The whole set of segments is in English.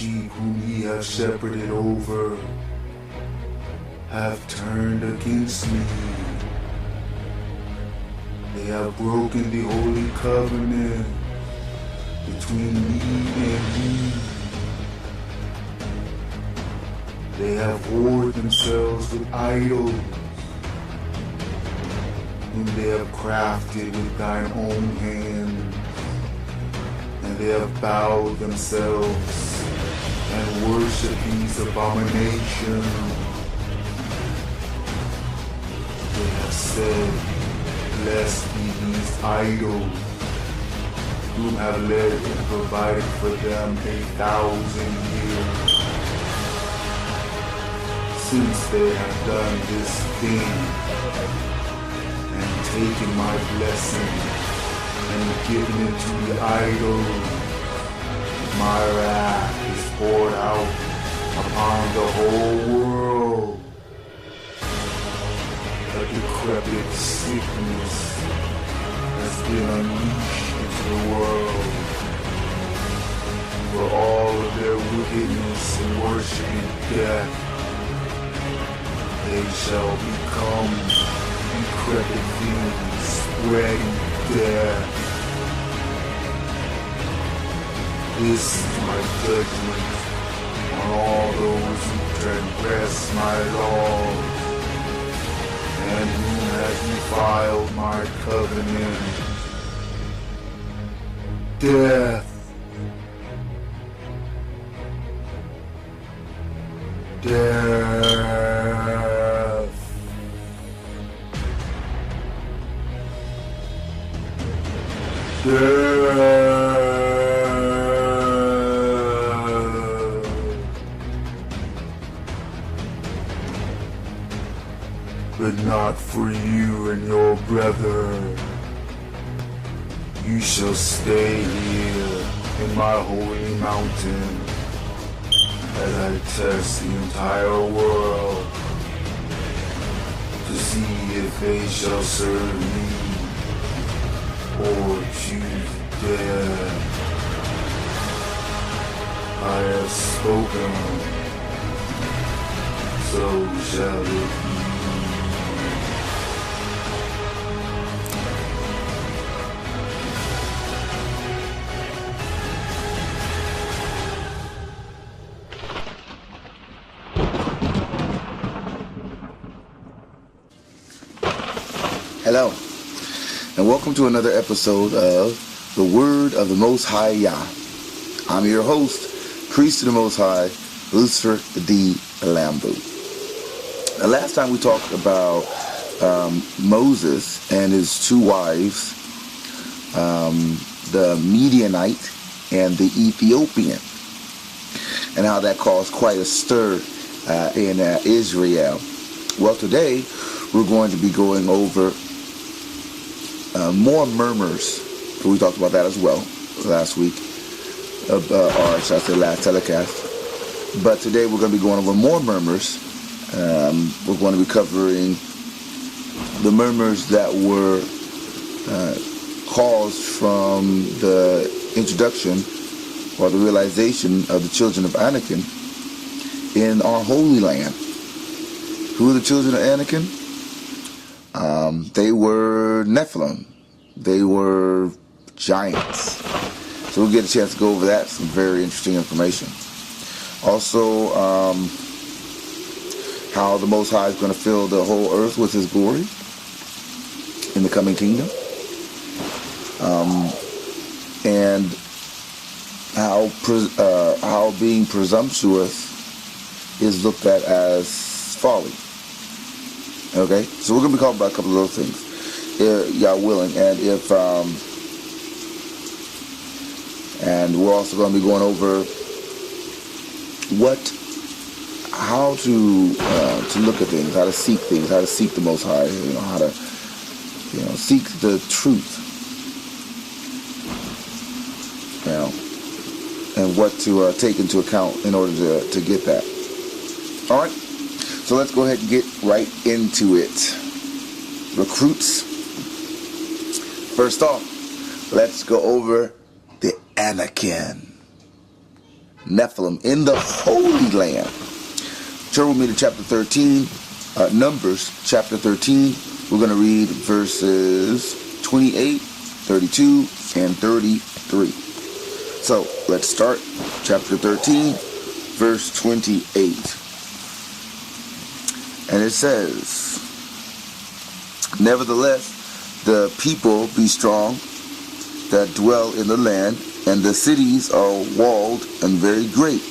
sheep whom ye have shepherded over have turned against me. They have broken the holy covenant between me and you. They have whored themselves with idols, whom they have crafted with thine own hand, and they have bowed themselves and worshipped these abominations. They have said, blessed be these idols, whom have led and provided for them 1,000 years. Since they have done this thing, and taken my blessing, and given it to the idols, my wrath is poured out upon the whole world. A decrepit sickness has been unleashed into the world, for all of their wickedness and worshiping death. They shall become decrepit things, spreading death. This is my judgment on all those who transgress my laws, and who has defiled my covenant. Death. Death. But not for you and your brother. You shall stay here in my holy mountain as I test the entire world to see if they shall serve me or choose death. I have spoken, so shall it be. Hello, and welcome to another episode of The Word of the Most High Yah. I'm your host, Priest of the Most High, Lucifer the Lambew. The last time we talked about Moses and his two wives, the Midianite and the Ethiopian, and how that caused quite a stir in Israel. Well, today we're going to be going over more murmurs. We talked about that as well last week, or should I say last telecast. But today we're going to be going over more murmurs. We're going to be covering the murmurs that were caused from the introduction or the realization of the children of Anakin in our Holy Land. Who are the children of Anakin? They were Nephilim. They were giants. So we'll get a chance to go over that. Some very interesting information. Also, how the Most High is going to fill the whole earth with His glory in the coming kingdom. And how being presumptuous is looked at as folly. Okay, so we're going to be talking about a couple of those things, y'all willing, and and we're also going to be going over how to look at things, how to seek things, how to seek the Most High, how to, seek the truth, and what to take into account in order to get that. All right. So let's go ahead and get right into it. Recruits. First off, let's go over the Anakin. Nephilim in the Holy Land. Turn with me to chapter 13, Numbers chapter 13. We're going to read verses 28, 32, and 33. So let's start chapter 13, verse 28. And it says, "Nevertheless, the people be strong that dwell in the land, and the cities are walled and very great.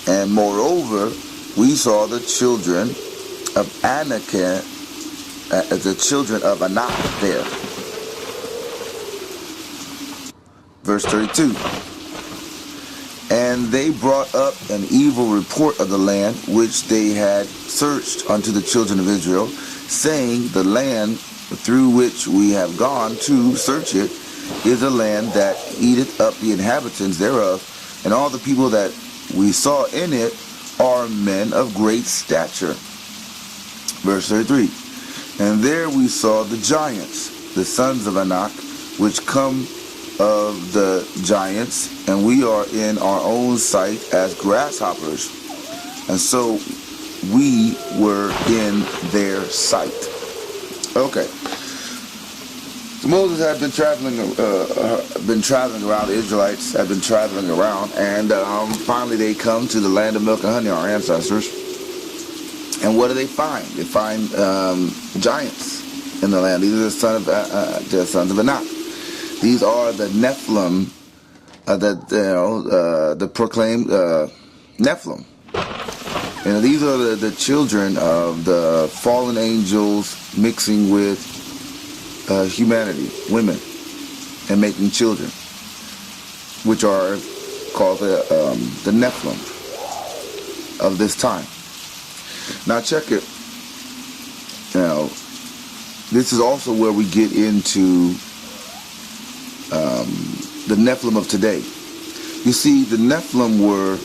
And moreover, we saw the children of Anak there." Verse 32. "And they brought up an evil report of the land which they had searched unto the children of Israel, saying, The land through which we have gone to search it is a land that eateth up the inhabitants thereof, and all the people that we saw in it are men of great stature." Verse 33. "And there we saw the giants, the sons of Anak, which come of the giants, and we are in our own sight as grasshoppers, and so we were in their sight." Okay. So Moses had been traveling around. The Israelites had been traveling around, and finally they come to the land of milk and honey, our ancestors. And what do they find? They find giants in the land. These are the sons of Anak. These are the Nephilim, the proclaimed Nephilim. And these are the children of the fallen angels mixing with humanity, women, and making children, which are called the Nephilim of this time. Now check it. Now, this is also where we get into the Nephilim of today. You see, the Nephilim were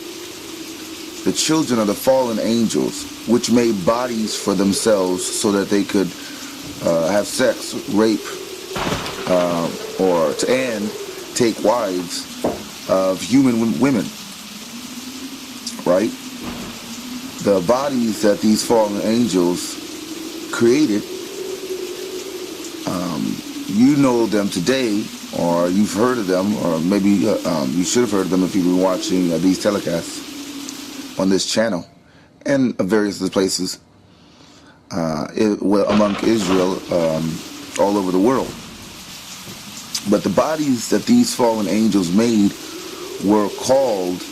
the children of the fallen angels, which made bodies for themselves so that they could have sex, rape, and take wives of human women. Right? The bodies that these fallen angels created, you know them today, or you've heard of them, or maybe you should have heard of them if you've been watching these telecasts on this channel and various other places among Israel, all over the world. But the bodies that these fallen angels made were called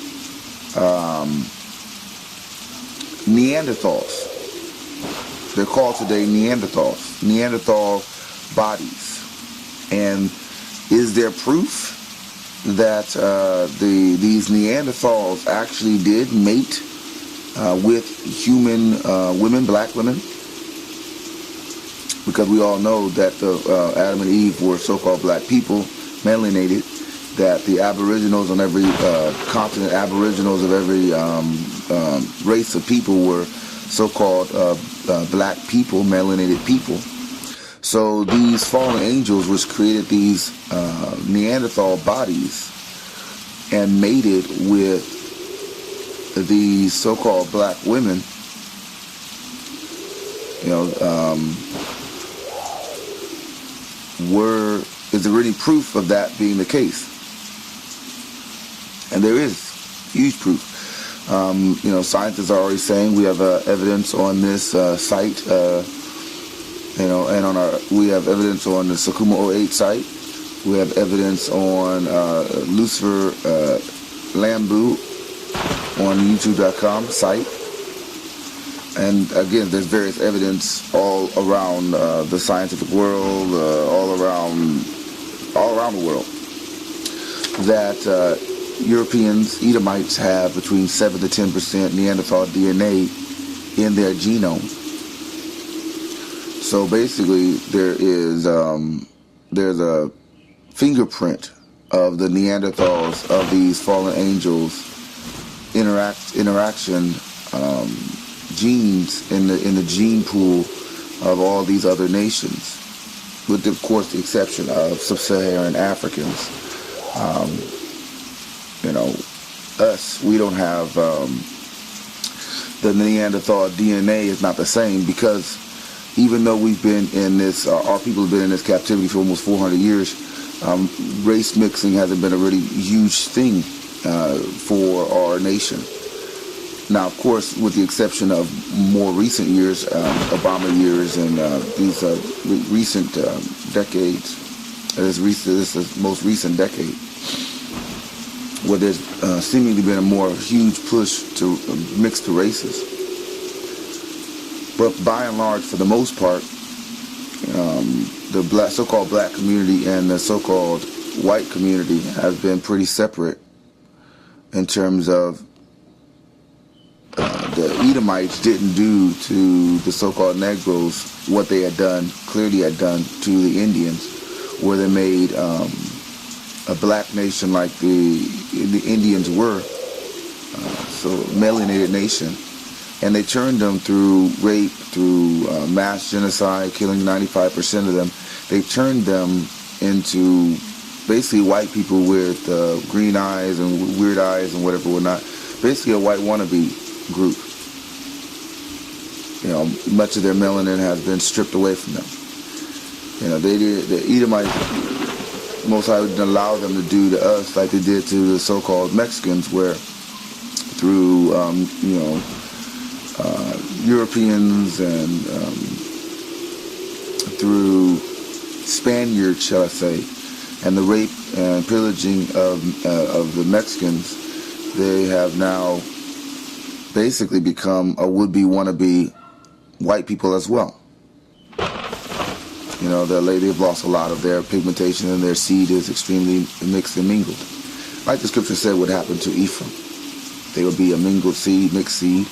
Neanderthals. They're called today Neanderthals. Neanderthal bodies. And is there proof that these Neanderthals actually did mate with human women, black women? Because we all know that Adam and Eve were so-called black people, melanated, that the aboriginals on every continent, aboriginals of every race of people were so-called black people, melanated people. So these fallen angels, which created these Neanderthal bodies and mated with these so-called black women, is there any proof of that being the case? And there is huge proof. Scientists are already saying we have evidence on this site. And we have evidence on the Sakuma 08 site. We have evidence on Lucifer Lambew on YouTube.com site. And again, there's various evidence all around the scientific world, all around the world, that Europeans, Edomites, have between 7 to 10% Neanderthal DNA in their genome. So basically, there's a fingerprint of the Neanderthals, of these fallen angels interaction genes in the gene pool of all these other nations, with of course the exception of sub-Saharan Africans. us. We don't have the Neanderthal DNA is not the same, because even though we've been in this, our people have been in this captivity for almost 400 years, race mixing hasn't been a really huge thing for our nation. Now, of course, with the exception of more recent years, Obama years, and these recent decades, this most recent decade, where there's seemingly been a more huge push to mix the races. But by and large, for the most part, the so-called black community and the so-called white community have been pretty separate in terms of the Edomites didn't do to the so-called Negroes what they clearly had done to the Indians, where they made a black nation like the Indians were, so melanated nation, and they turned them through rape, through mass genocide, killing 95% of them. They turned them into basically white people with green eyes and weird eyes and whatever, whatnot. Basically a white wannabe group. You know, much of their melanin has been stripped away from them. You know, the Edomites, Most High didn't allow them to do to us like they did to the so-called Mexicans, where through Europeans and through Spaniards, shall I say, and the rape and pillaging of the Mexicans, they have now basically become a would-be wannabe white people as well. You know, they've lost a lot of their pigmentation, and their seed is extremely mixed and mingled. Like the scripture said would happen to Ephraim. They would be a mingled seed, mixed seed.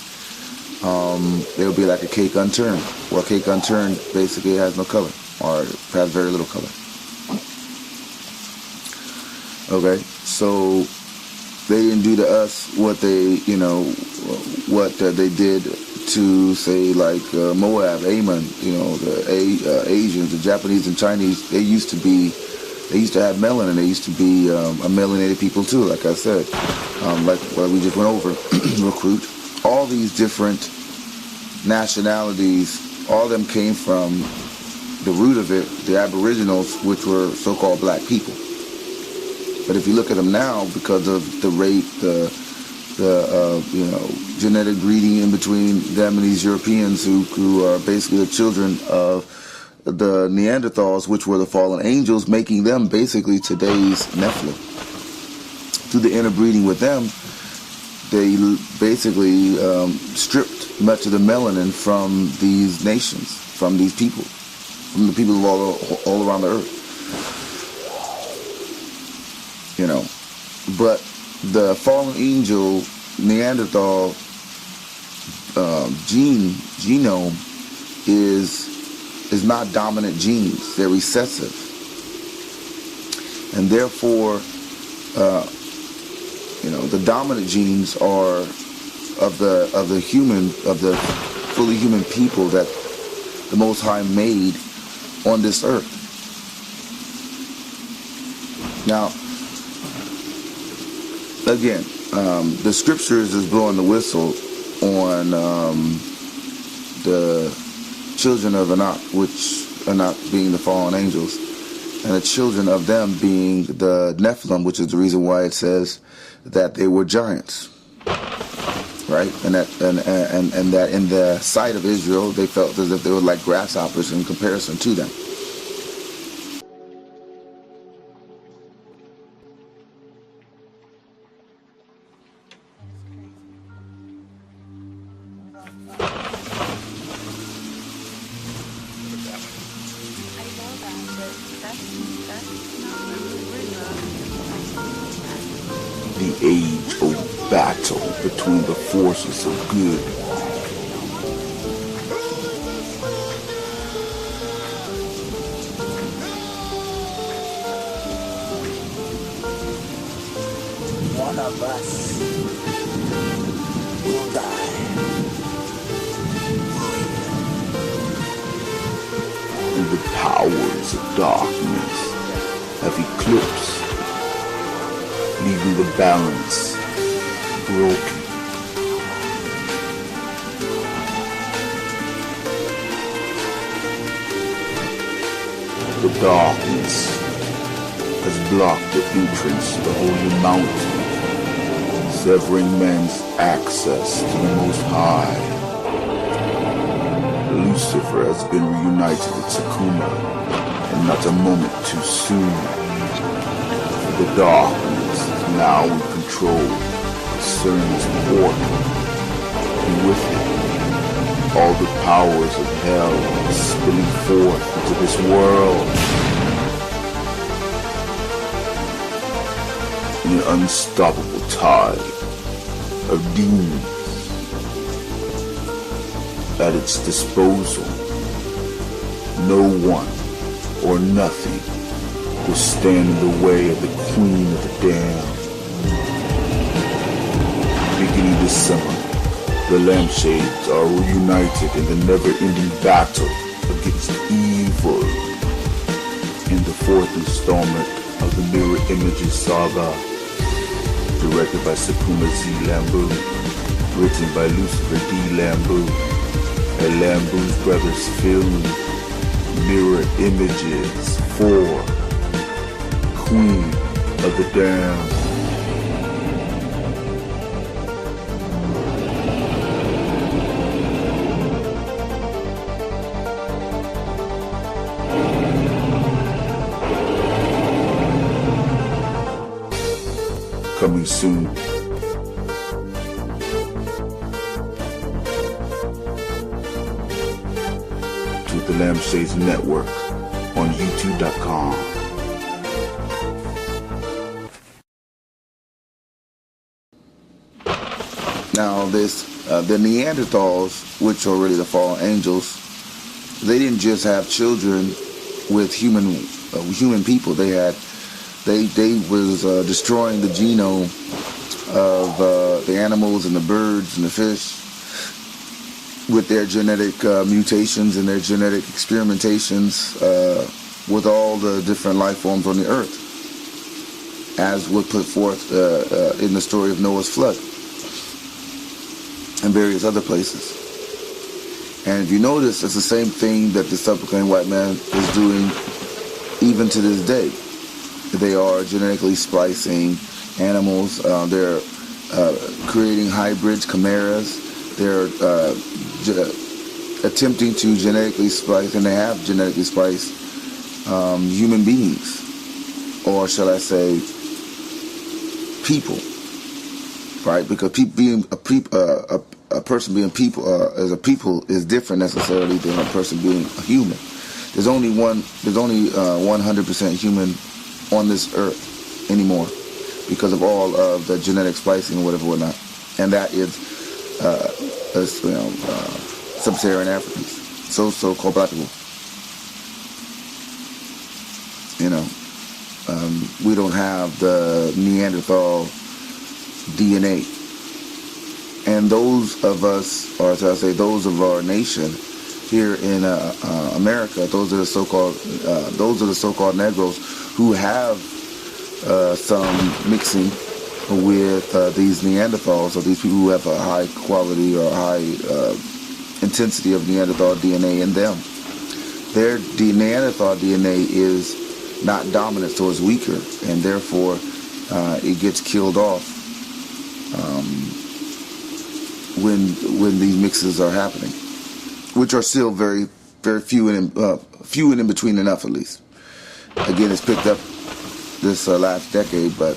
They would be like a cake unturned. Well, a cake unturned basically has no color, or has very little color. Okay, so they didn't do to us what they, they did to, say, like Moab, Ammon, the Asians, the Japanese and Chinese. They used to have melanin. They used to be a melanated people too, like I said. Like what we just went over, recruit. All these different nationalities, all of them came from the root of it, the Aboriginals, which were so-called black people. But if you look at them now, because of the rape, the genetic breeding in between them and these Europeans who are basically the children of the Neanderthals, which were the fallen angels, making them basically today's Nephilim. Through the interbreeding with them, they basically stripped much of the melanin from these nations, from these people, from the people all around the earth. But the fallen angel Neanderthal genome is not dominant genes. They're recessive, and therefore, the dominant genes are of the fully human people that the Most High made on this earth. Now, again, the scriptures is blowing the whistle on the children of Anak, which Anak being the fallen angels, and the children of them being the Nephilim, which is the reason why it says that they were giants, right? And that in the sight of Israel, they felt as if they were like grasshoppers in comparison to them. The age-old battle between the forces of good one of us will die. and the powers of darkness have eclipsed, leaving the balance broken. The darkness has blocked the entrance to the holy mountain, severing man's access to the Most High. Lucifer has been reunited with Sakuma, and not a moment too soon. The darkness is now in control of CERN's portal, and with it, all the powers of hell are spilling forth into this world. An unstoppable tide of demons at its disposal. No one or nothing will stand in the way of the Queen of the Damned. Beginning this summer, the lampshades are reunited in the never-ending battle against evil. In the fourth installment of the Mirror Images saga, directed by Sakuma Z. Lambew, written by Lucifer D. Lambew, and Lambew's Brothers film, Mirror Images 4, Queen of the Damned. Coming soon. To the Lampshades Network on YouTube.com. Now, the Neanderthals, which are really the fallen angels, they didn't just have children with human people. They was destroying the genome of the animals and the birds and the fish with their genetic mutations and their genetic experimentations with all the different life forms on the earth, as was put forth in the story of Noah's flood and various other places. And if you notice, it's the same thing that the subsequent white man is doing even to this day. They are genetically splicing animals. They're creating hybrids, chimeras. They're attempting to genetically splice, and they have genetically spliced human beings, or shall I say, people, right? Because a person being people as a people is different necessarily than a person being a human. There's only 100% human on this earth anymore because of all of the genetic splicing and whatnot, and that is sub-Saharan Africans, so-called black people. We don't have the Neanderthal DNA, and those of us, or shall I say, those of our nation here in America, those are the so-called Negroes who have some mixing with these Neanderthals, or these people who have a high quality or high intensity of Neanderthal DNA in them. Their Neanderthal DNA is not dominant, so it's weaker, and therefore it gets killed off when these mixes are happening, which are still very, very few and in between enough, at least. Again, it's picked up this last decade, but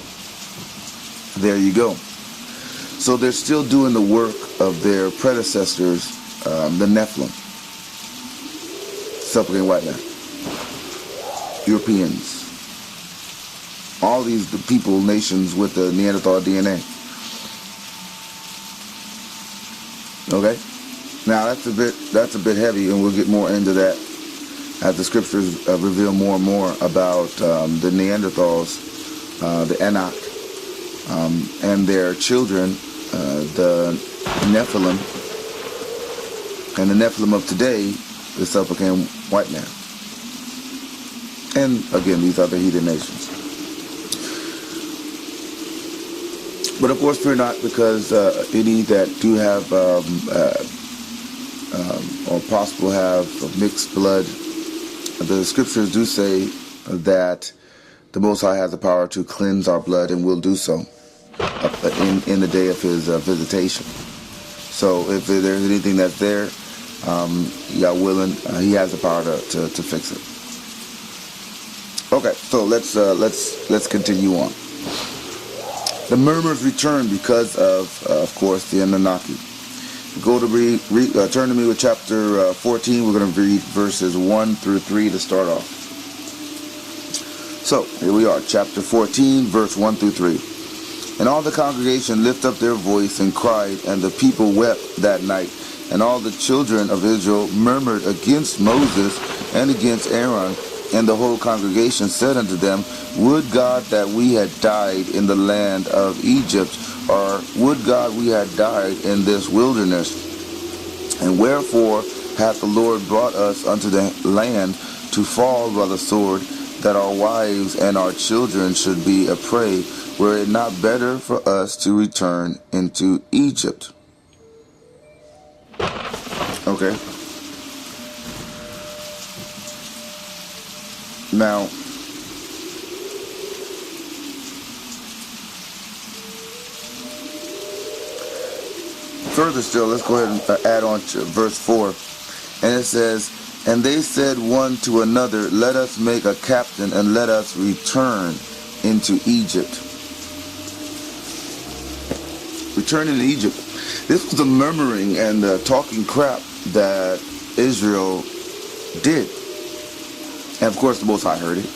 there you go. So they're still doing the work of their predecessors, the Nephilim, supplicant white man, Europeans, all these people, nations with the Neanderthal DNA. Okay, now that's a bit heavy, and we'll get more into that as the scriptures reveal more and more about the Neanderthals, the Enoch, and their children, the Nephilim, and the Nephilim of today, the supplicant white man, and again these other heathen nations. But of course, fear not, because any that do have or possible have mixed blood, the scriptures do say that the Most High has the power to cleanse our blood, and will do so in the day of His visitation. So if there's anything that's there, God willing, He has the power to fix it. Okay, so let's continue on. The murmurs return because of course, the Anunnaki. Go to turn to me with chapter 14. We're going to read verses 1 through 3 to start off. So here we are, chapter 14, verse 1 through 3. And all the congregation lifted up their voice and cried, and the people wept that night. And all the children of Israel murmured against Moses and against Aaron. And the whole congregation said unto them, Would God that we had died in the land of Egypt, or would God we had died in this wilderness? And wherefore hath the Lord brought us unto the land to fall by the sword, that our wives and our children should be a prey? Were it not better for us to return into Egypt? Okay. Now, further still, let's go ahead and add on to verse 4. And it says, And they said one to another, Let us make a captain, and let us return into Egypt. Return into Egypt. This was the murmuring and the talking crap that Israel did. And of course the Most High heard it.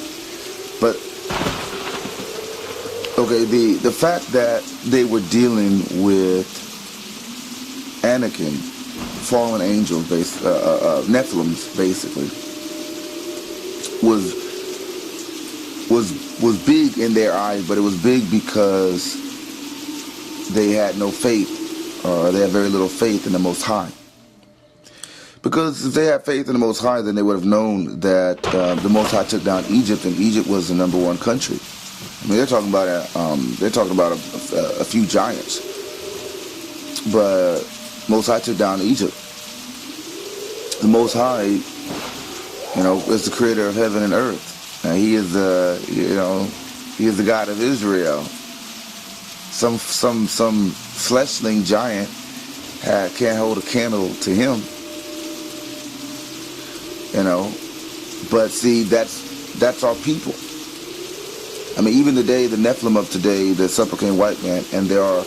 But okay, the fact that they were dealing with Anakim, fallen angels, Nephilims, basically, was big in their eyes, but it was big because they had no faith, or they had very little faith in the Most High. Because if they had faith in the Most High, then they would have known that the Most High took down Egypt, and Egypt was the #1 country. I mean, they're talking about a few giants, but Most High took down Egypt. The Most High, is the creator of heaven and earth, and He is He is the God of Israel. Some fleshling giant can't hold a candle to Him. But see, that's our people. I mean, even today, the Nephilim of today, the supplicant white man, and there are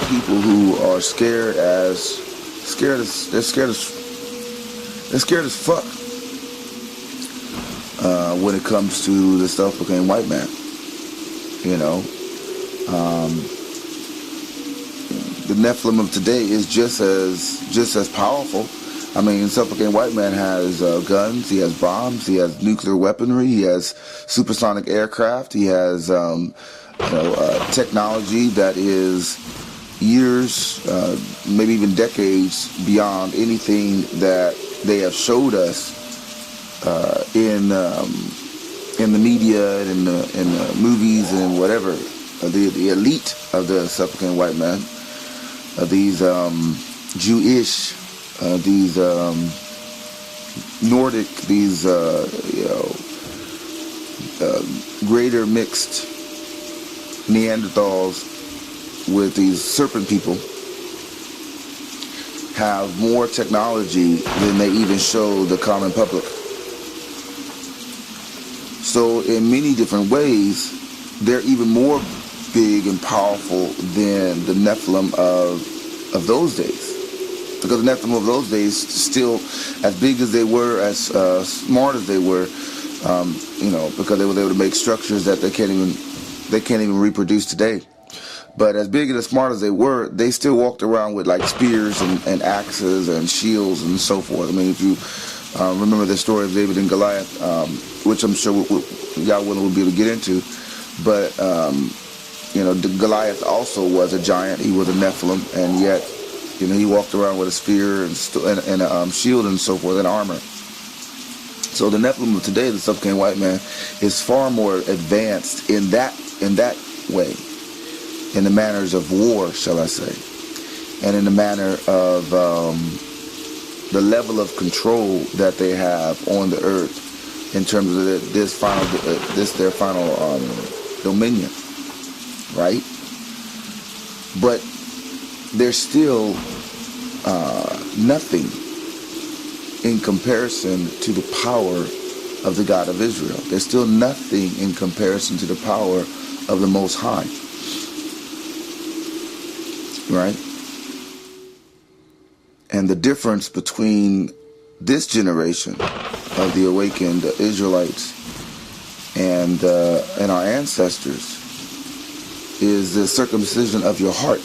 people who are scared as fuck when it comes to the supplicant white man. The Nephilim of today is just as powerful. I mean, supplicant white man has guns, he has bombs, he has nuclear weaponry, he has supersonic aircraft, he has technology that is years, maybe even decades beyond anything that they have showed us in the media and in the movies and whatever. The elite of the supplicant white man, these Jewish. These Nordic, these greater mixed Neanderthals with these serpent people have more technology than they even show the common public. So in many different ways, they're even more big and powerful than the Nephilim of those days. Because the Nephilim of those days, still as big as they were, as smart as they were, because they were able to make structures that they can't even reproduce today. But as big and as smart as they were, they still walked around with like spears and axes and shields and so forth. I mean, if you remember the story of David and Goliath, which I'm sure Yahweh will be able to get into, but Goliath also was a giant. He was a Nephilim, and yet he walked around with a spear and a shield and so forth, and armor. So the Nephilim of today, the supplicant white man, is far more advanced in that way. in the manners of war, shall I say, and in the manner of the level of control that they have on the earth in terms of their final dominion, right? But there's still nothing in comparison to the power of the God of Israel. There's still nothing in comparison to the power of the Most High, right? And the difference between this generation of the awakened Israelites and our ancestors is the circumcision of your heart,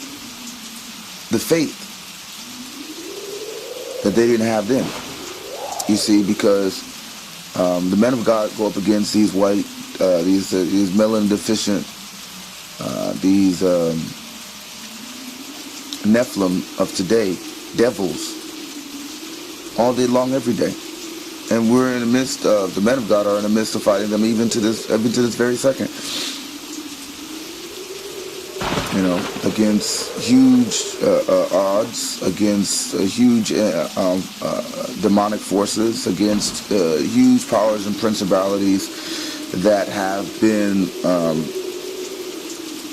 the faith that they didn't have then. You see, because the men of God go up against these white, these melanin deficient, these Nephilim of today, devils, all day long, every day. And we're in the midst of, the men of God are in the midst of fighting them even to this very second. You know, against huge odds, against huge demonic forces, against huge powers and principalities that have been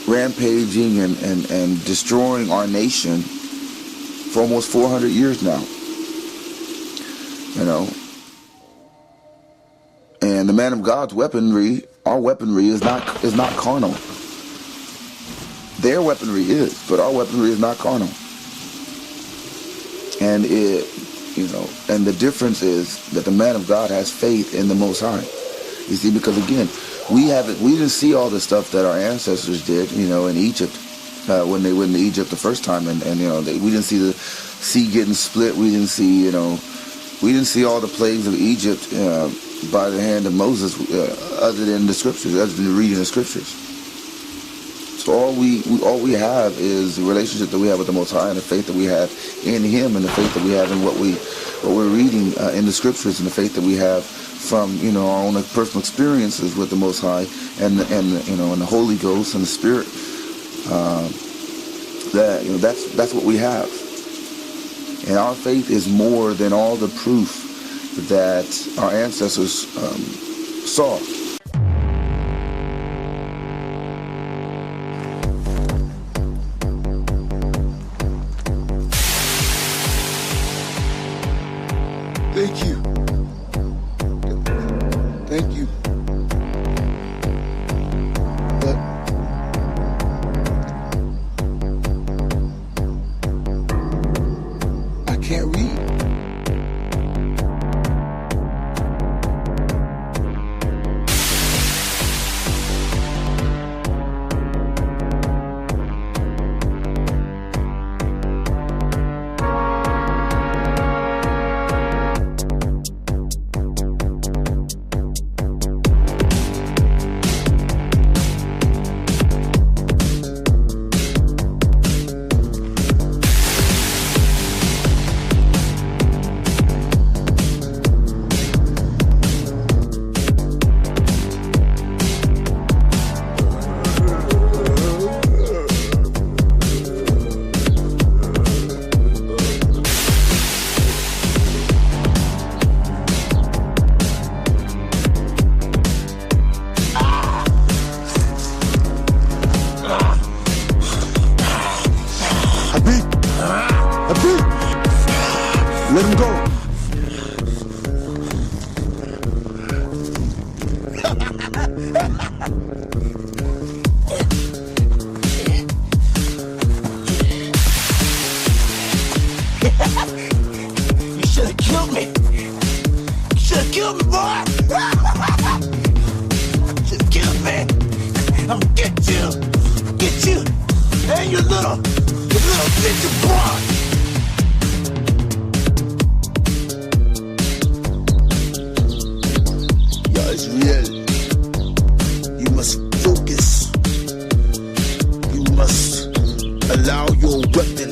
rampaging and destroying our nation for almost 400 years now. You know, and the man of God's weaponry, our weaponry is not carnal. Their weaponry is, but our weaponry is not carnal. And and the difference is that the man of God has faith in the Most High. You see, because again, we didn't see all the stuff that our ancestors did, in Egypt, when they went to Egypt the first time, and we didn't see the sea getting split. We didn't see, we didn't see all the plagues of Egypt by the hand of Moses, other than the scriptures, other than reading the scriptures. So all we have is the relationship that we have with the Most High, and the faith that we have in Him, and the faith that we have in what we're reading in the scriptures, and the faith that we have from our own personal experiences with the Most High, and the Holy Ghost and the Spirit. That's what we have, and our faith is more than all the proof that our ancestors saw. Thank you. Thank you. But I can't read. Let him go. You should have killed me. You should have killed me, boy. Should have killed me. I'm gonna get you, and your little bitch of boy. It's real. You must focus. You must allow your weapon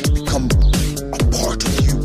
to become a part of you.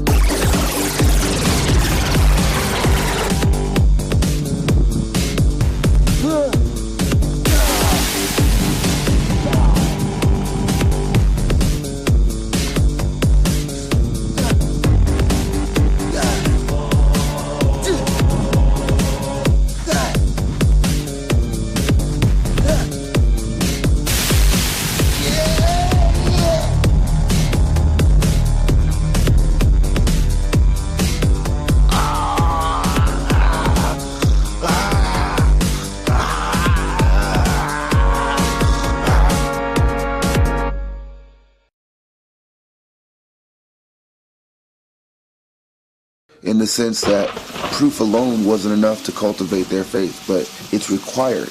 in the sense that proof alone wasn't enough to cultivate their faith, but it's required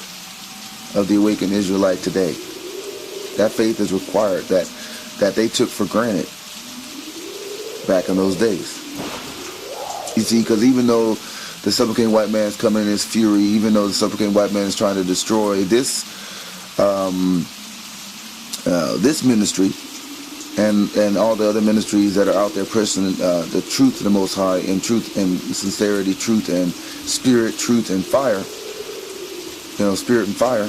of the awakened Israelite today. That faith is required, that they took for granted back in those days. You see, because even though the supplicating white man is coming in his fury, even though the supplicating white man is trying to destroy this this ministry and all the other ministries that are out there pressing the truth of the Most High, and truth and sincerity, truth and spirit, truth and fire, spirit and fire,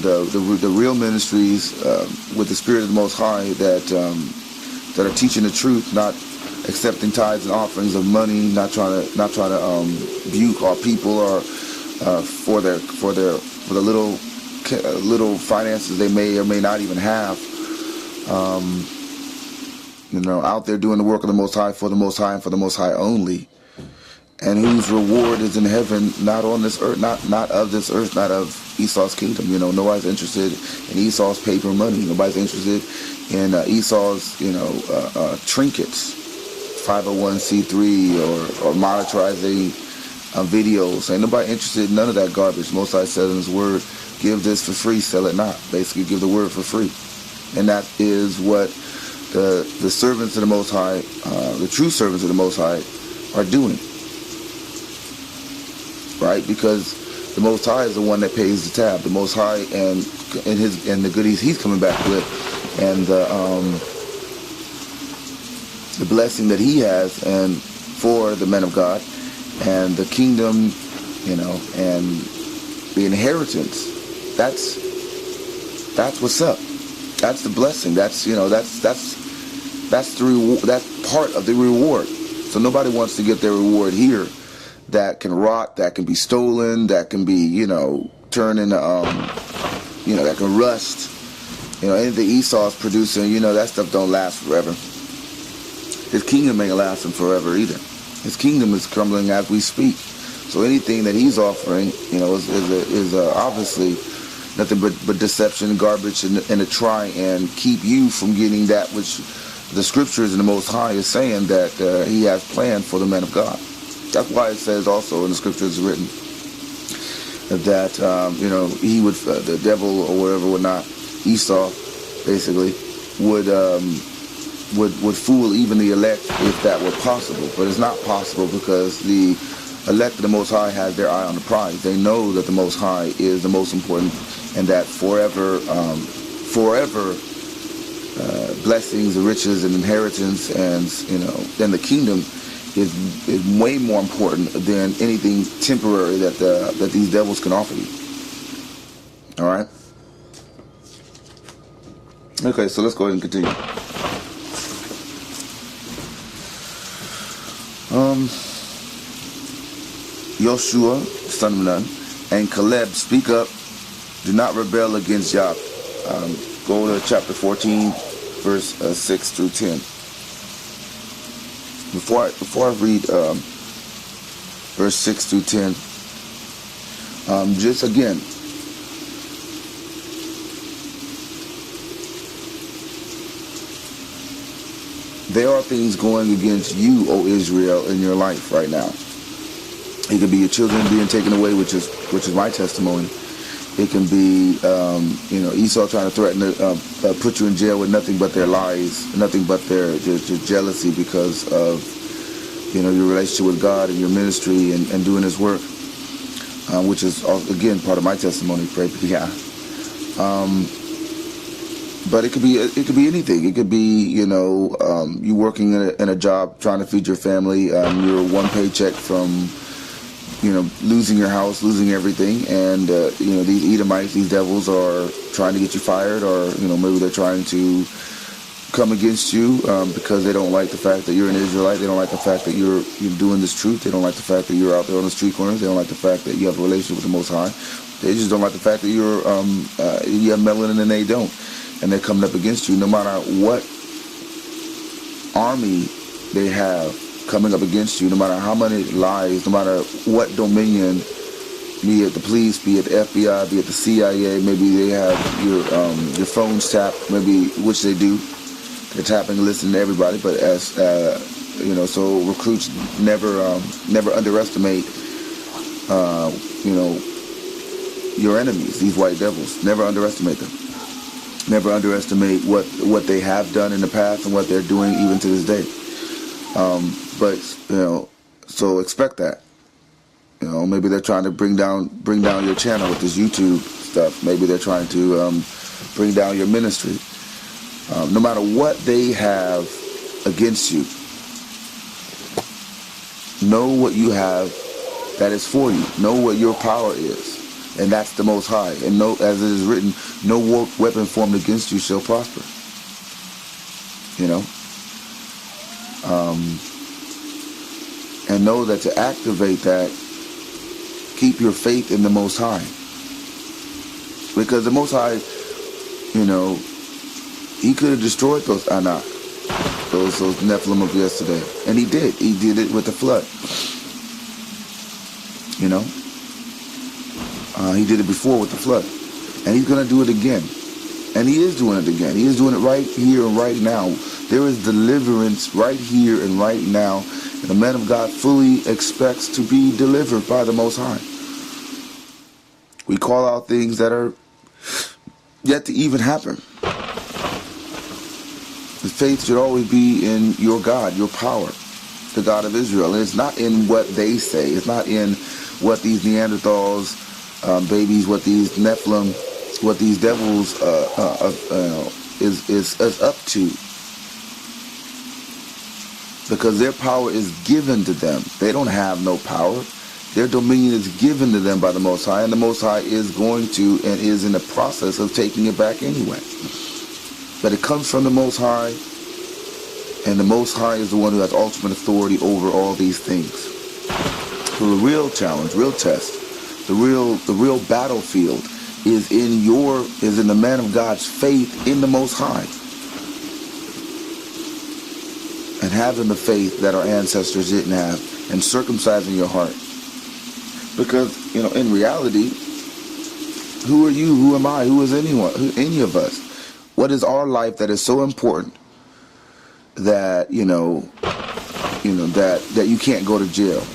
the real ministries with the spirit of the Most High that are teaching the truth, not accepting tithes and offerings of money, not trying to buke our people or for the little finances they may or may not even have. Out there doing the work of the Most High for the Most High and for the Most High only, and whose reward is in heaven, not on this earth, not of this earth, not of Esau's kingdom. Nobody's interested in Esau's paper money. Nobody's interested in Esau's trinkets, 501c3 or monetizing videos. Ain't nobody interested in none of that garbage. Most High says in His Word, give this for free, sell it not. Basically, give the word for free, and that is what the servants of the Most High, the true servants of the Most High, are doing. Right, because the Most High is the one that pays the tab. The Most High and the goodies He's coming back with, and the blessing that He has and for the men of God, and the kingdom, and the inheritance. That's what's up. That's the blessing. That's the reward. That's part of the reward. So nobody wants to get their reward here. That can rot, that can be stolen, that can be, turn into, that can rust. Anything Esau's producing, that stuff don't last forever. His kingdom ain't lasting forever either. His kingdom is crumbling as we speak. So anything that he's offering, is obviously nothing but deception, garbage, and to try and keep you from getting that which the scriptures and the Most High is saying that He has planned for the men of God. That's why it says also in the scriptures written that he would, the devil or whatever would not, Esau basically would fool even the elect if that were possible. But it's not possible, because the elect of the Most High has their eye on the prize. They know that the Most High is the most important, and that forever blessings and riches and inheritance and then the kingdom is way more important than anything temporary that these devils can offer you. All right. Okay, so let's go ahead and continue. Joshua, son of Nun, and Caleb, speak up. Do not rebel against Yah. Go to chapter 14, verse 6 through 10. Before I read verse 6 through 10, just again, there are things going against you, O Israel, in your life right now. It could be your children being taken away, which is my testimony. It can be Esau trying to threaten to put you in jail with nothing but their lies, nothing but their jealousy because of your relationship with God and your ministry and doing His work, which is again part of my testimony. Pray, yeah. But it could be anything. It could be you working in a job trying to feed your family. You're one paycheck from losing your house, losing everything, and these Edomites, these devils are trying to get you fired, or maybe they're trying to come against you because they don't like the fact that you're an Israelite. They don't like the fact that you're doing this truth. They don't like the fact that you're out there on the street corners. They don't like the fact that you have a relationship with the Most High. They just don't like the fact that you have melanin and they don't, and they're coming up against you no matter what army they have coming up against you, no matter how many lies, no matter what dominion, be it the police, be it the FBI, be it the CIA, maybe they have your phones tapped, maybe, which they do, They're tapping and listening to everybody, but as you know, so recruits never underestimate you know, your enemies, these white devils. Never underestimate them. Never underestimate what they have done in the past and what they're doing even to this day. But you know, so expect that. You know, maybe they're trying to bring down your channel with this YouTube stuff. Maybe they're trying to bring down your ministry. No matter what they have against you, know what you have that is for you. Know what your power is, and that's the Most High. And know, as it is written, no weapon formed against you shall prosper. You know, and know that to activate that, keep your faith in the Most High, because the Most High, you know, He could have destroyed those Anak, those Nephilim of yesterday, and He did. He did it with the flood. You know, He did it before with the flood, and He's gonna do it again, and He is doing it again. He is doing it right here and right now. There is deliverance right here and right now, and the man of God fully expects to be delivered by the Most High. We call out things that are yet to even happen. The faith should always be in your God, your power, the God of Israel. And it's not in what they say. It's not in what these Neanderthals, babies, what these Nephilim, what these devils is up to. Because their power is given to them. They don't have no power. Their dominion is given to them by the Most High, and the Most High is going to and is in the process of taking it back anyway. But it comes from the Most High, and the Most High is the one who has ultimate authority over all these things. So the real challenge, real test, the real battlefield is in the man of God's faith in the Most High, and having the faith that our ancestors didn't have, and circumcising your heart. Because, you know, in reality, who are you? Who am I? Who is anyone? Any of us? What is our life that is so important that, you know, that you can't go to jail?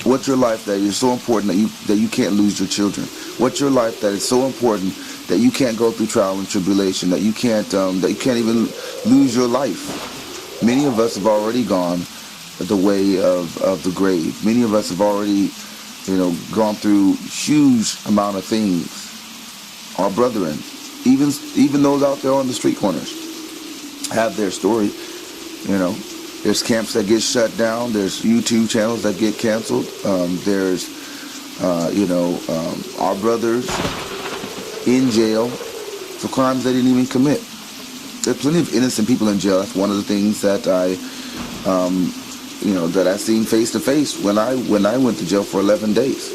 What's your life that is so important that you can't lose your children? What's your life that is so important that you can't go through trial and tribulation, that you can't even lose your life? Many of us have already gone the way of the grave. Many of us have already, you know, gone through huge amount of things. Our brethren, even those out there on the street corners, have their story. You know, there's camps that get shut down. There's YouTube channels that get canceled. There's, our brothers in jail for crimes they didn't even commit. There's plenty of innocent people in jail. That's one of the things that I seen face to face when I went to jail for 11 days.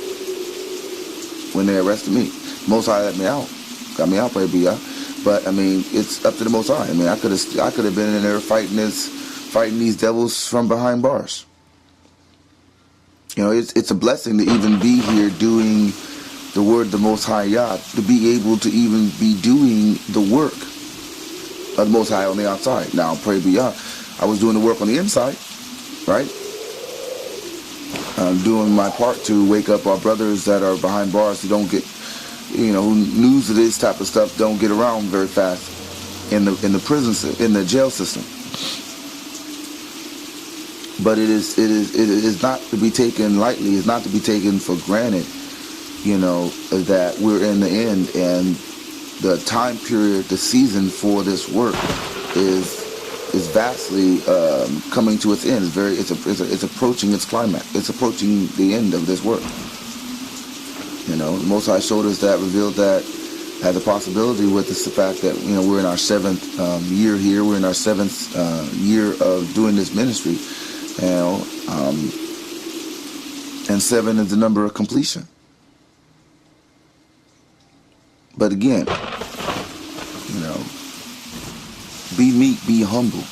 When they arrested me, Most High let me out, got me out, baby. But I mean, it's up to the Most High. I mean, I could have been in there fighting these devils from behind bars. You know, it's a blessing to even be here doing the word of the Most High Yah, to be able to even be doing the work of the Most High on the outside. Now, pray be Yah, I was doing the work on the inside, right? Doing my part to wake up our brothers that are behind bars who don't get, you know, who news of this type of stuff don't get around very fast in the prison, in the jail system. But it is not to be taken lightly. It's not to be taken for granted, you know, that we're in the end, and the time period, the season for this work is vastly coming to its end. It's approaching its climax. It's approaching the end of this work. You know, the Most High showed us that, revealed that as a possibility with the fact that, you know, we're in our 7th year here. We're in our 7th year of doing this ministry. You know, and 7 is the number of completion. But again, you know, be meek, be humble.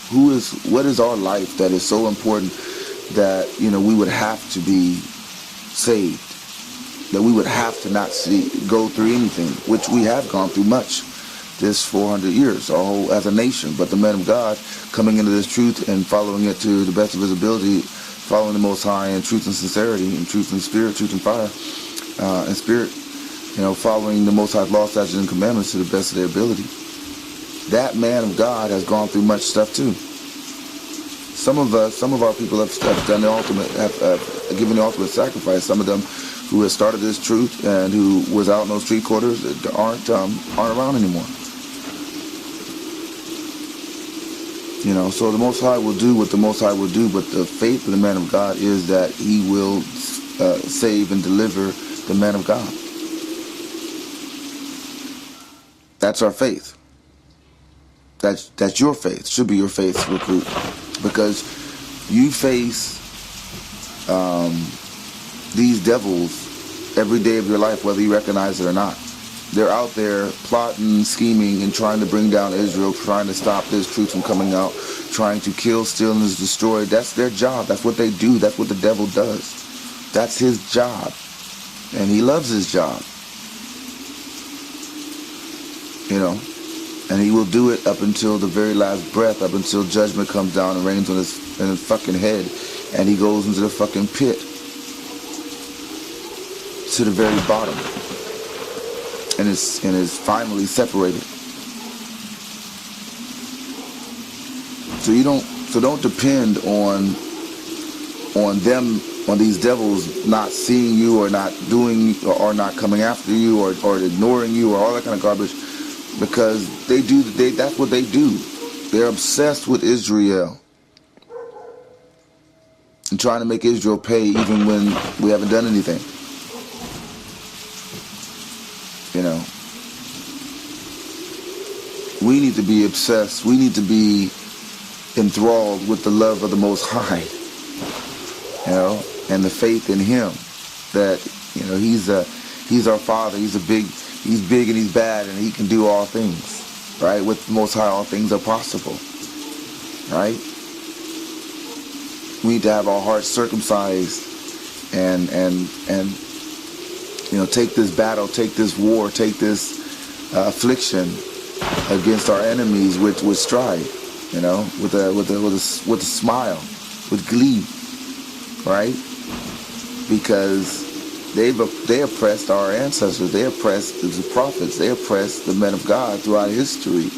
What is our life that is so important that, you know, we would have to be saved, that we would have to not go through anything, which we have gone through much. this 400 years, all as a nation. But the men of God coming into this truth and following it to the best of his ability, following the Most High in truth and sincerity, in truth and spirit, truth and fire, and spirit, following the Most High's law, statutes, and commandments to the best of their ability. That man of God has gone through much stuff too. Some of our people have done the ultimate, have given the ultimate sacrifice. Some of them who have started this truth and who was out in those street quarters aren't around anymore. So the Most High will do what the Most High will do, but the faith of the man of God is that he will save and deliver the man of God. That's our faith. That's your faith. Should be your faith, recruit, because you face these devils every day of your life, whether you recognize it or not. They're out there plotting, scheming, and trying to bring down Israel, trying to stop this truth from coming out, trying to kill, steal, and destroy. That's their job. That's what they do. That's what the devil does. That's his job. And he loves his job. And he will do it up until the very last breath, up until judgment comes down and rains on his fucking head, and he goes into the fucking pit, to the very bottom, and is finally separated. So don't depend on them, on these devils not seeing you or not doing or not coming after you or ignoring you or all that kind of garbage. Because that's what they do. They're obsessed with Israel and trying to make Israel pay even when we haven't done anything. We need to be obsessed. We need to be enthralled with the love of the Most High, and the faith in Him. That He's our Father. He's big and He's bad, and He can do all things, right? With the Most High, all things are possible, right? We need to have our hearts circumcised and take this battle, take this war, take this affliction against our enemies with stride, with a smile, with glee, right? Because they oppressed our ancestors. They oppressed the prophets. They oppressed the men of God throughout history.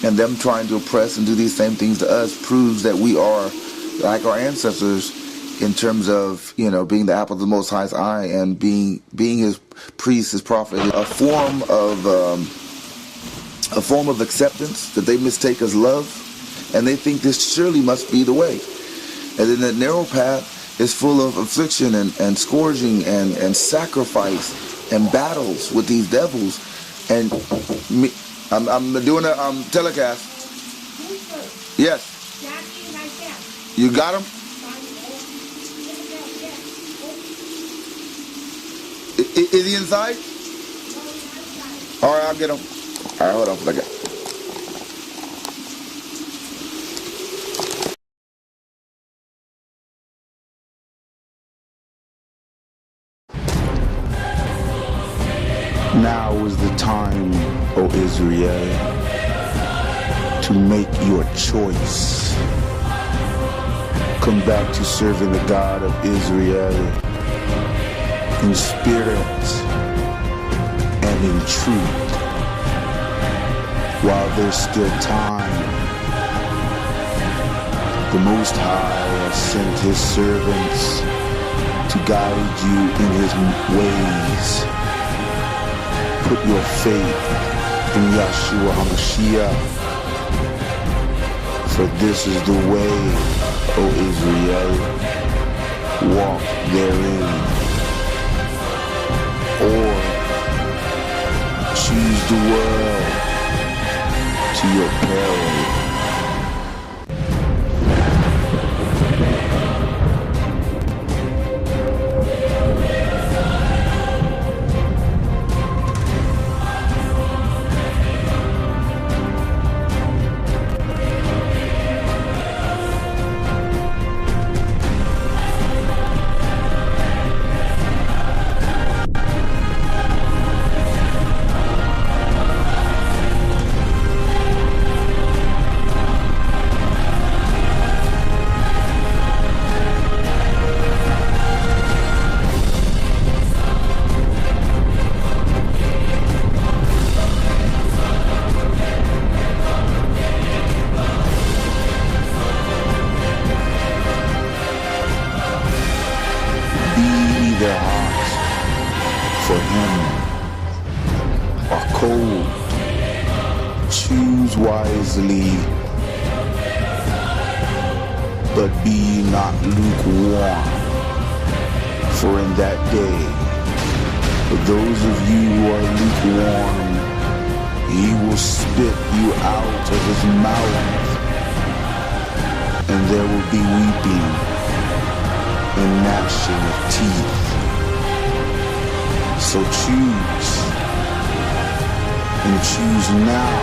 And them trying to oppress and do these same things to us proves that we are like our ancestors in terms of, being the apple of the Most High's eye and being His priest, His prophet. A form of acceptance that they mistake as love, and they think this surely must be the way. And then that narrow path is full of affliction and scourging and sacrifice and battles with these devils. And I'm doing a telecast. Yes. You got him? Is he inside? All right, I'll get him. All right, hold on. Look at. Now is the time, O Israel, to make your choice. Come back to serving the God of Israel in spirit and in truth. While there's still time, the Most High has sent His servants to guide you in His ways. Put your faith in Yahshua HaMashiach, for this is the way, O Israel, walk therein, or choose the world to your peril. cold. Choose wisely, but be not lukewarm. For in that day, for those of you who are lukewarm, he will spit you out of his mouth, and there will be weeping and gnashing of teeth. So choose, and choose now.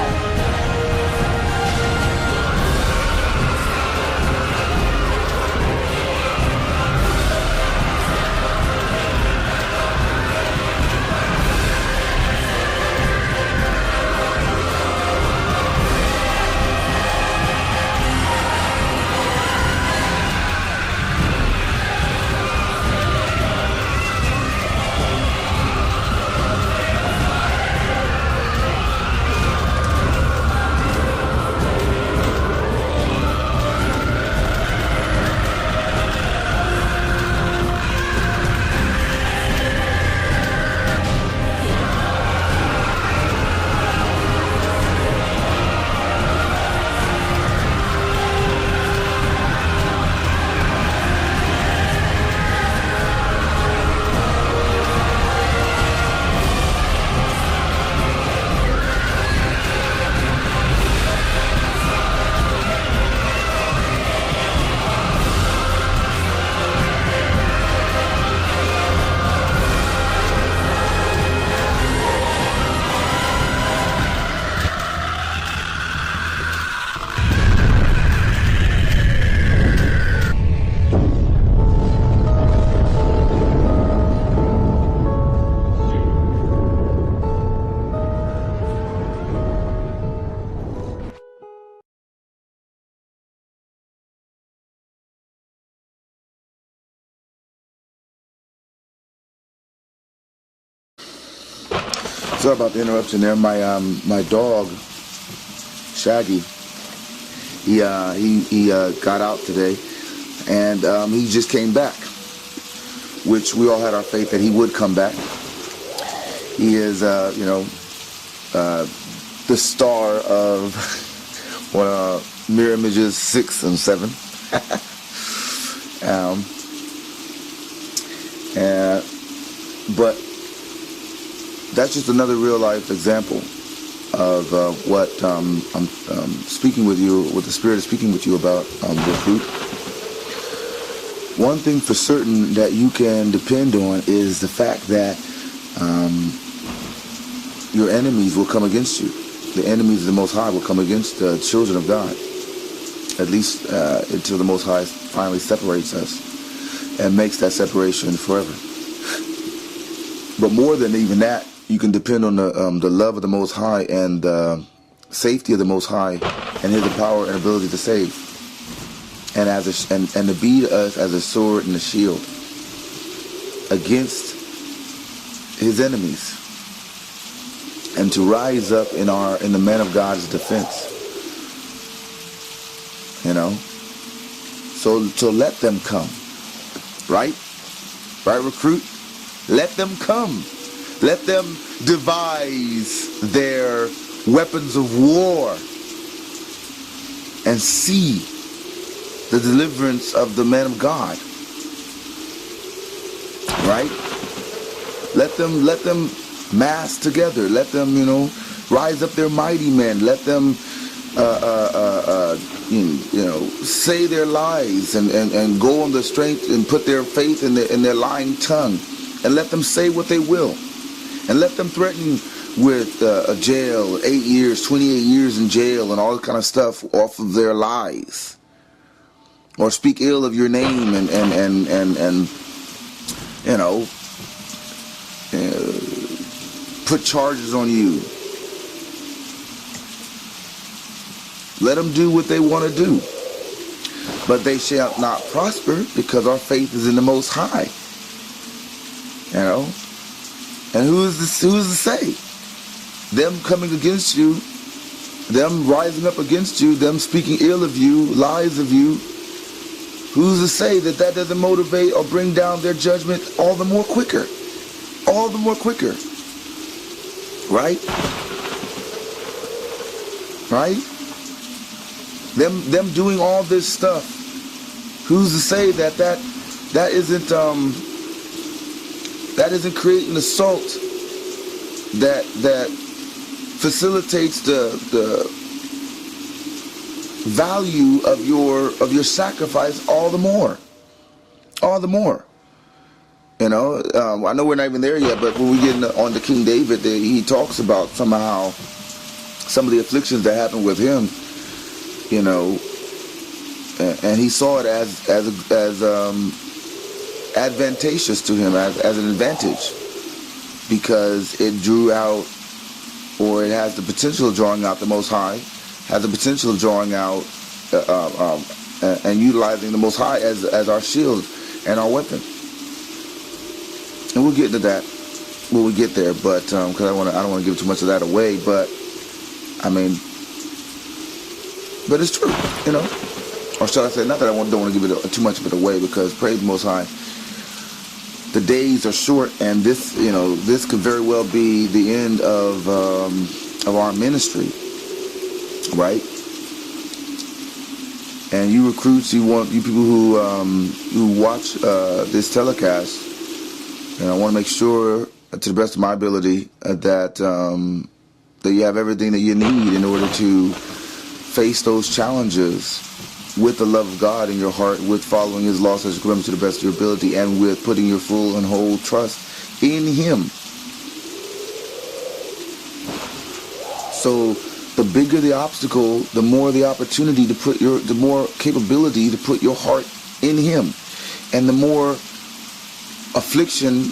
Sorry about the interruption there. My dog, Shaggy, he got out today, and he just came back, which we all had our faith that he would come back. He is, the star of Mirror Images 6 and 7. But that's just another real life example of what I'm speaking with you, what the Spirit is speaking with you about, recruit. One thing for certain that you can depend on is the fact that your enemies will come against you. The enemies of the Most High will come against the children of God, at least until the Most High finally separates us and makes that separation forever. But more than even that, you can depend on the love of the Most High and the safety of the Most High and His power and ability to save, and and to be to us as a sword and a shield against His enemies, and to rise up in the man of God's defense. So let them come, right, recruit. Let them come. Let them devise their weapons of war and see the deliverance of the man of God. Right? Let them mass together. Let them, rise up their mighty men. Let them say their lies and go on the strength and put their faith in their lying tongue. And let them say what they will. And let them threaten with a jail, 8 years, 28 years in jail, and all that kind of stuff off of their lies. Or speak ill of your name and put charges on you. Let them do what they want to do. But they shall not prosper, because our faith is in the Most High. And who is to say? Them coming against you, them rising up against you, them speaking ill of you, lies of you, who's to say that doesn't motivate or bring down their judgment all the more quicker? All the more quicker. Right? right? Them doing all this stuff. Who's to say that isn't creating the salt that facilitates the value of your sacrifice all the more. You know, I know we're not even there yet, but when we get on to King David, he talks about somehow some of the afflictions that happened with him, you know, and he saw it as advantageous to him, as an advantage, because it drew out, or it has the potential of drawing out the Most High, has the potential of drawing out and utilizing the Most High as our shield and our weapon. And we'll get into that when we get there, but because I don't want to give too much of that away, but I mean, but it's true, you know. Or shall I say, not that don't want to give it too much of it away, because praise the Most High, the days are short, and this, you know, this could very well be the end of our ministry, right? And you recruits, you people who watch this telecast, and I want to make sure, to the best of my ability, that you have everything that you need in order to face those challenges with the love of God in your heart, with following His laws as commandments to the best of your ability, and with putting your full and whole trust in Him. So the bigger the obstacle, the more the opportunity to put the more capability to put your heart in Him, and the more affliction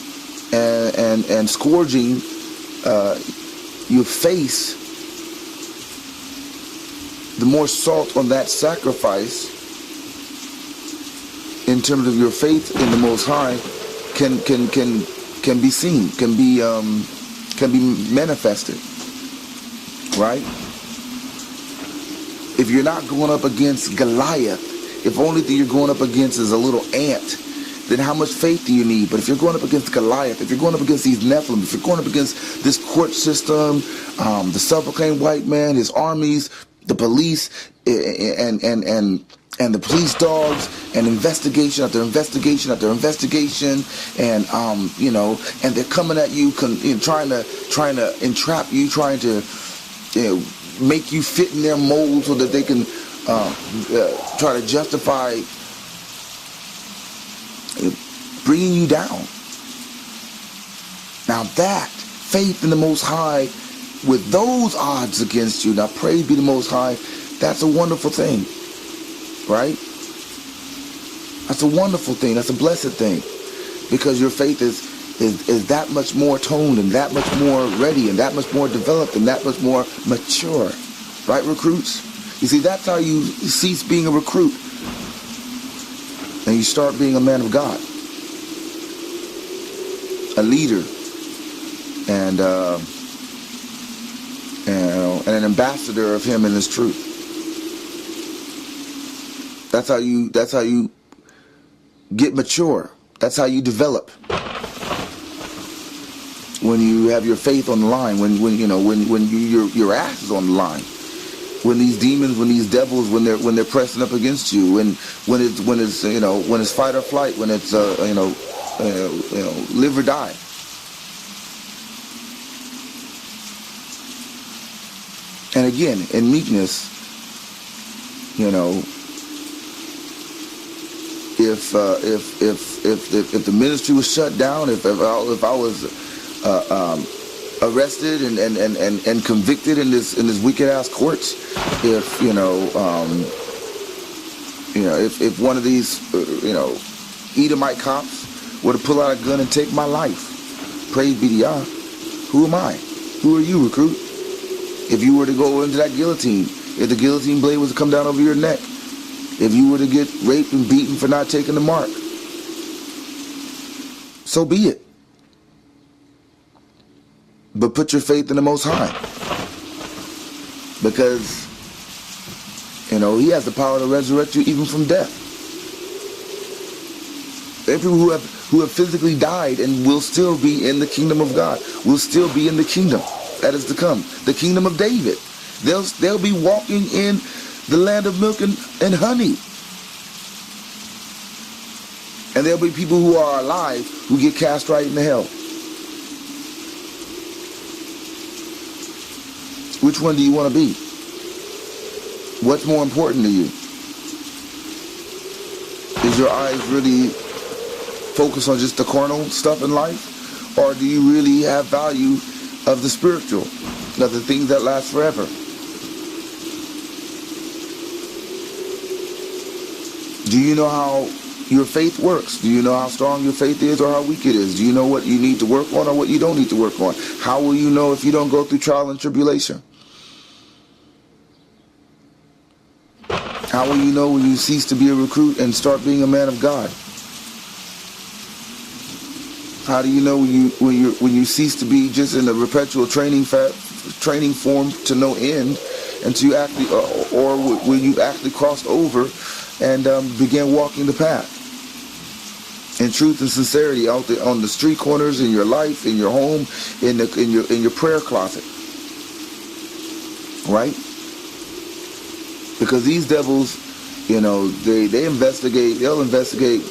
and scourging you face, the more salt on that sacrifice in terms of your faith in the Most High can be seen, can be manifested, right? If you're not going up against Goliath, if only thing you're going up against is a little ant, then how much faith do you need? But if you're going up against Goliath, if you're going up against these Nephilim, if you're going up against this court system, the self-proclaimed white man, his armies, the police, and the police dogs, and investigation after investigation after investigation, and you know, and they're coming at you, trying to entrap you, trying to, you know, make you fit in their mold so that they can try to justify bringing you down. Now that faith in the Most High, with those odds against you, now praise be the Most High, that's a wonderful thing, right? That's a wonderful thing. That's a blessed thing, because your faith is that much more toned, and that much more ready, and that much more developed, and that much more mature, right, recruits? You see, that's how you cease being a recruit, and you start being a man of God, a leader, and an ambassador of Him and His truth. That's how you get mature. That's how you develop. When you have your faith on the line, when your ass is on the line, when these demons, when these devils, when they're pressing up against you, when it's fight or flight, when it's live or die. And again, in meekness, you know, if the ministry was shut down, if I was arrested and convicted in this wicked ass courts, if if one of these Edomite cops were to pull out a gun and take my life, praise be to Yah, who am I? Who are you, recruit? If you were to go into that guillotine, if the guillotine blade was to come down over your neck, if you were to get raped and beaten for not taking the mark, so be it. But put your faith in the Most High, because He has the power to resurrect you even from death. There are people who have physically died and will still be in the kingdom of God, will still be in the kingdom that is to come, the kingdom of David. They'll be walking in the land of milk and honey. And there'll be people who are alive who get cast right into hell. Which one do you want to be? What's more important to you? Is your eyes really focused on just the carnal stuff in life? Or do you really have value of the spiritual, of the things that last forever? Do you know how your faith works? Do you know how strong your faith is or how weak it is? Do you know what you need to work on or what you don't need to work on? How will you know if you don't go through trial and tribulation? How will you know when you cease to be a recruit and start being a man of God? How do you know when you cease to be just in a perpetual training form to no end, and to actually or when you've actually crossed over and began walking the path in truth and sincerity out there on the street corners, in your life, in your home, in your prayer closet, right? Because these devils, they'll investigate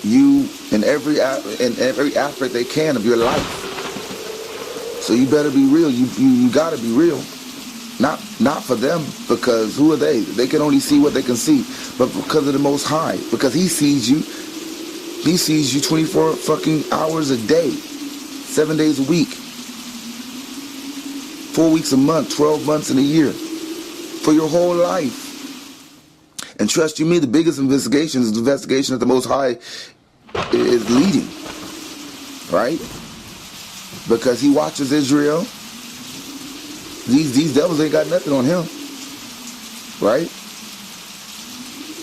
you in every aspect they can of your life. So you better be real. You got to be real. Not for them, because who are they? They can only see what they can see. But because of the Most High, because He sees you 24 fucking hours a day, 7 days a week, 4 weeks a month, 12 months in a year, for your whole life. And trust you me, the biggest investigation is the investigation that the Most High is leading, right? Because He watches Israel. These devils ain't got nothing on Him, right?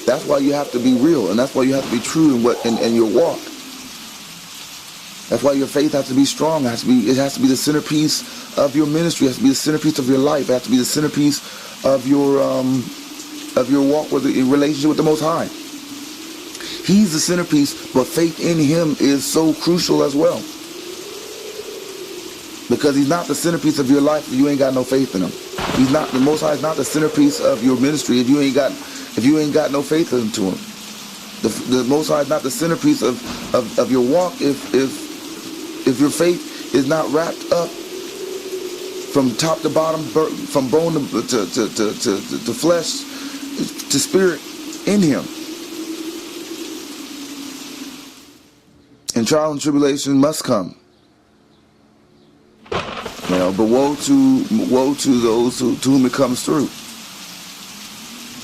That's why you have to be real, and that's why you have to be true in your walk. That's why your faith has to be strong. It has to be the centerpiece of your ministry. It has to be the centerpiece of your life. It has to be the centerpiece of your walk with the relationship with the Most High. He's the centerpiece, but faith in Him is so crucial as well. Because He's not the centerpiece of your life if you ain't got no faith in Him. The Most High is not the centerpiece of your ministry if you ain't got no faith into Him. The Most High is not the centerpiece of your walk if your faith is not wrapped up from top to bottom, from bone to flesh to spirit in Him. And trial and tribulation must come. But woe to those to whom it comes through.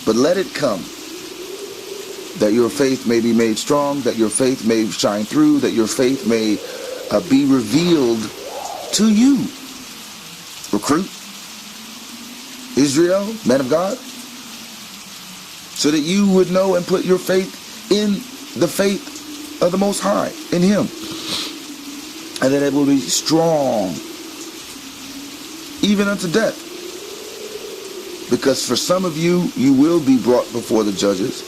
But let it come, that your faith may be made strong, that your faith may shine through, that your faith may be revealed to you. Recruit, Israel, man of God, so that you would know and put your faith in the faith of the Most High, in Him, and that it will be strong even unto death. Because for some of you, you will be brought before the judges.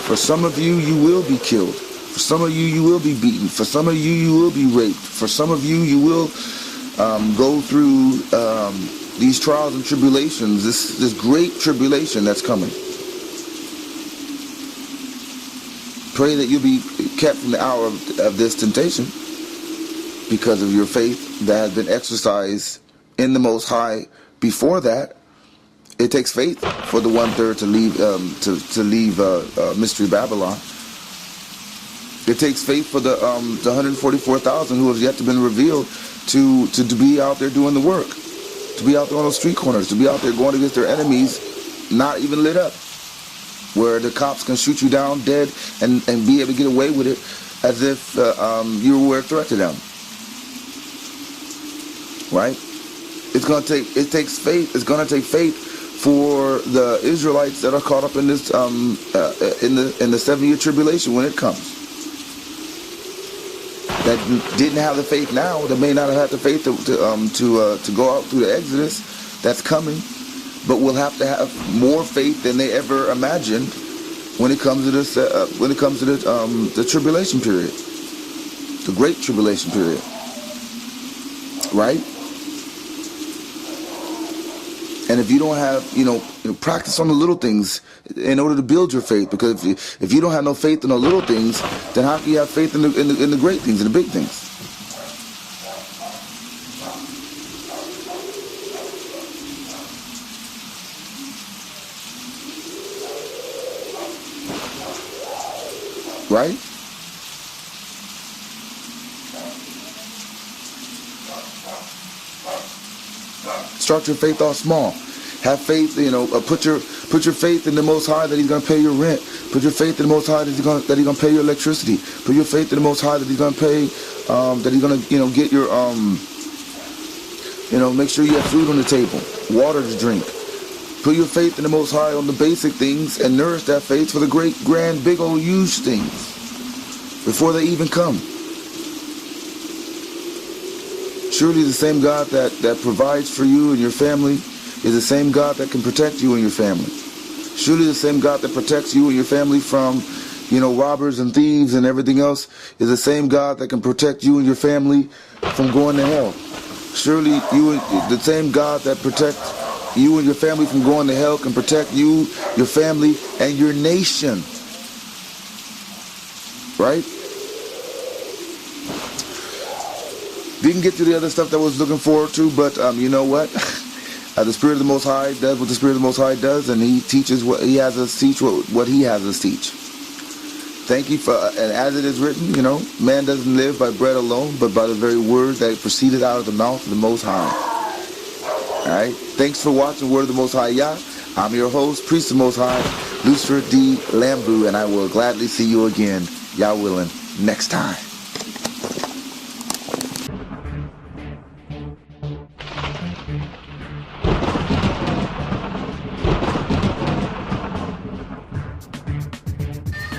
For some of you, you will be killed. For some of you, you will be beaten. For some of you, you will be raped. For some of you, you will go through these trials and tribulations, this great tribulation that's coming. Pray that you'll be kept from the hour of this temptation because of your faith that has been exercised in the Most High before that. It takes faith for the 1/3 to leave Mystery Babylon. It takes faith for the 144,000 who have yet to been revealed to be out there doing the work, to be out there on those street corners, to be out there going against their enemies, not even lit up, where the cops can shoot you down dead and be able to get away with it as if you were a threat to them. Right? It's gonna take faith. It's gonna take faith for the Israelites that are caught up in this in the 7-year tribulation when it comes. That didn't have the faith now, that may not have had the faith to go out through the Exodus that's coming, but will have to have more faith than they ever imagined when it comes to this the tribulation period, the great tribulation period, right? And if you don't have, practice on the little things in order to build your faith. Because if you don't have no faith in the little things, then how can you have faith in the great things, in the big things? Right? Start your faith off small. Have faith, put your faith in the Most High that He's gonna pay your rent. Put your faith in the Most High that He's gonna pay your electricity. Put your faith in the Most High that He's gonna pay, that He's gonna, get your, make sure you have food on the table, water to drink. Put your faith in the Most High on the basic things and nourish that faith for the great, grand, big old, huge things before they even come. Surely the same God that provides for you and your family is the same God that can protect you and your family. Surely the same God that protects you and your family from, robbers and thieves and everything else is the same God that can protect you and your family from going to hell. Surely the same God that protects you and your family from going to hell can protect you, your family, and your nation. Right? Didn't get to the other stuff that I was looking forward to, but you know what? The Spirit of the Most High does what the Spirit of the Most High does, and He teaches what He has us teach, what He has us teach. Thank you for, and as it is written, man doesn't live by bread alone, but by the very word that proceeded out of the mouth of the Most High. Alright? Thanks for watching Word of the Most High Yah. I'm your host, Priest of the Most High, Lucifer D. Lambew, and I will gladly see you again, Yah willing, next time.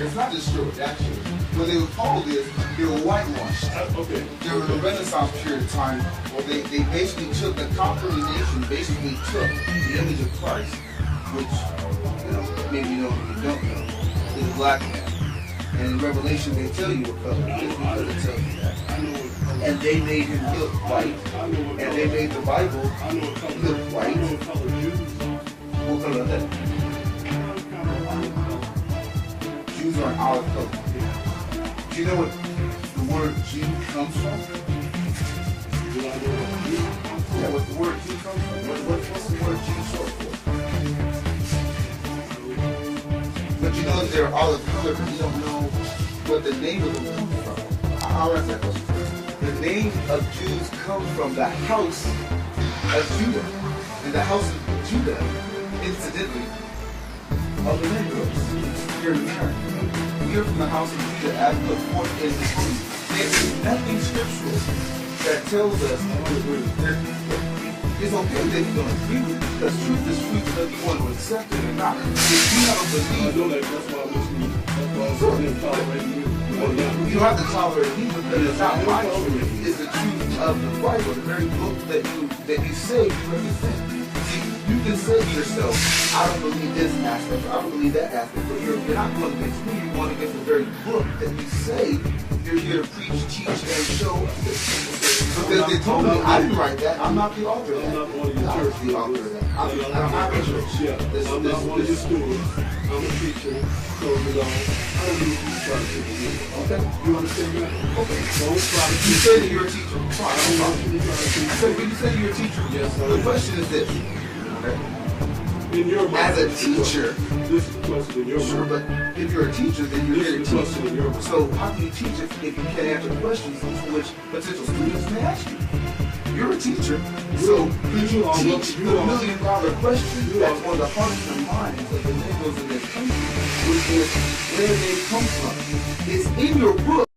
It's not destroyed, actually. What they were called is, they were whitewashed. Okay. There was a Renaissance period of time where they basically took, the conquering nation basically took the image of Christ, which, maybe you know, maybe you don't know, is a black man. And in Revelation they tell you what color he is because it tells you that. And they made him look white, and they made the Bible look white. What color is that? Jews are an olive color. Do you know what the word Jew comes from? Yeah, what the word Jew comes from? What's the word Jew short for? But you know that they're olive color, but you don't know what the name of them comes from. I'll answer that question. The name of Jews comes from the house of Judah. And the house of Judah, incidentally, of the Negroes here in America. We are from the house of Judah as put forth in the truth. There is nothing scriptural that tells us it's okay that you're going to agree with it, because truth is truth whether you want to accept it or not. If you don't believe, that's why I'm listening. That's why I'm tolerating you. You don't have to tolerate me because it's not my truth. It's the truth of the Bible, the very book that you say you represent. You can say to yourself, I don't believe this aspect, I don't believe that aspect, but you're not going against me, you're going against the very book that you say you're here to preach, teach, and show. Because they told me, I didn't write that, I'm not the author of that. I'm not the author of that. I'm not a church. I'm not one of your students. I'm a teacher, so I don't need to try to teach you. Okay? You understand that? Okay. You say that you're a teacher. Fine, I'm fine. So when you say you're a teacher, yes, the question is this. In your mind, as a teacher, this is the question in your mind. Sure, but if you're a teacher, then you're here to teach. So how can you teach if you can't answer the questions which potential students may ask you? You're a teacher, so you teach the $1 million question that's on the hearts and minds of the Negroes in this country, which is where they come from. It's in your book.